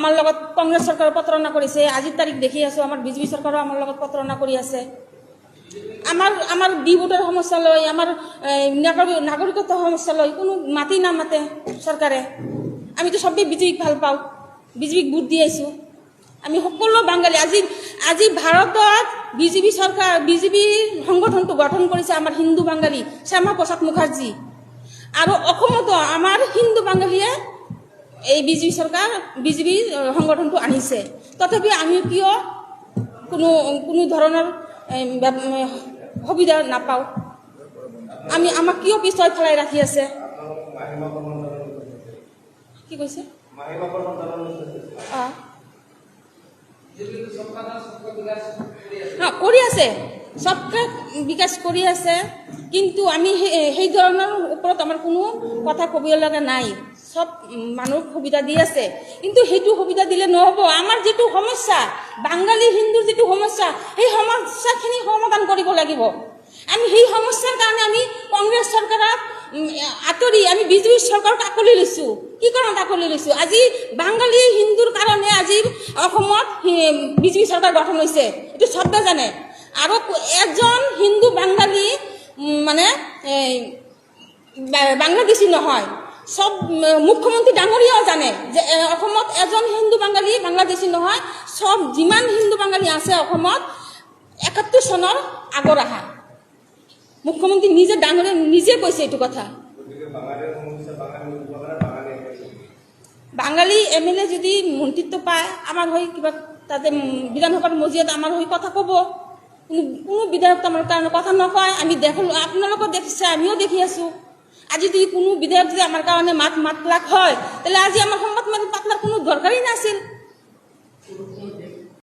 আমাৰ লগত কংগ্ৰেছ চৰকাৰে প্ৰতাৰণা কৰিছে। আজিৰ তাৰিখ দেখি আছোঁ আমাৰ বিজেপি চৰকাৰেও আমাৰ লগত প্ৰতাৰণা কৰি আছে। আমাৰ ডি ভোটৰ সমস্যা লৈ, আমাৰ নাগৰিকত্ব সমস্যা লৈ কোনো মাতি নামাতে চৰকাৰে। আমিতো চবেই বিজেপিক ভাল পাওঁ, বিজেপিক ভোট দি আহিছোঁ। আমি সকলো বাঙালী আজি ভাৰতত বিজেপি চৰকাৰ, বিজেপিৰ সংগঠনটো গঠন কৰিছে আমাৰ হিন্দু বাঙালী শ্যামা প্ৰসাদ মুখাৰ্জী, আৰু অসমতো আমাৰ হিন্দু বাঙালীয়ে এই বিজেপি সংগঠনটো আনিছে। তথাপি আমি কিয় কোনো ধৰণৰ সুবিধা নাপাওঁ? আমাক কিয় পিছুৱাই পেলাই ৰাখি আছে? কি কৈছে? কৰি আছে, চবকে বিকাশ কৰি আছে, কিন্তু আমি সেই ধৰণৰ ওপৰত আমাৰ কোনো কথা ক'ব লগা নাই। চব মানুহক সুবিধা দি আছে, কিন্তু সেইটো সুবিধা দিলে নহ'ব। আমাৰ যিটো সমস্যা, বাঙালী হিন্দুৰ যিটো সমস্যা, সেই সমস্যাখিনি সমাধান কৰিব লাগিব। আমি সেই সমস্যাৰ কাৰণে আমি কংগ্ৰেছ চৰকাৰক আঁতৰি আমি বিজেপি চৰকাৰক আকোৱালি লৈছোঁ। কি কাৰণত আকোৱালি লৈছোঁ? আজি বাঙালী হিন্দুৰ কাৰণে আজি অসমত বিজেপি চৰকাৰ গঠন হৈছে, এইটো চবে জানে। আৰু এজন হিন্দু বাঙালী মানে বাংলাদেশী নহয়, চব মুখ্যমন্ত্ৰী ডাঙৰীয়াও জানে যে অসমত এজন হিন্দু বাঙালী বাংলাদেশী নহয়। চব যিমান হিন্দু বাঙালী আছে অসমত ৭১ চনৰ আগৰ আহা। মুখ্যমন্ত্ৰী নিজে ডাঙৰীয়া নিজে কৈছে এইটো কথা। বাঙালী MLA যদি মন্ত্ৰিত্ব পায়, আমাৰ হৈ কিবা তাতে বিধানসভাৰ মজিয়াত আমাৰ হৈ কথা ক'ব। কোনো বিধায়ক আমাৰ কাৰণে কথা নকয়। আমি আপোনালোকেও দেখিছে, আমিও দেখি আছোঁ। আজি যদি কোনো বিধায়ক যদি আমাৰ কাৰণে মাত লাগ হয়, তেতিয়াহ'লে আজি আমাৰ সংবাদ মাধ্যম পাতলাৰ কোনো দৰকাৰেই নাছিল।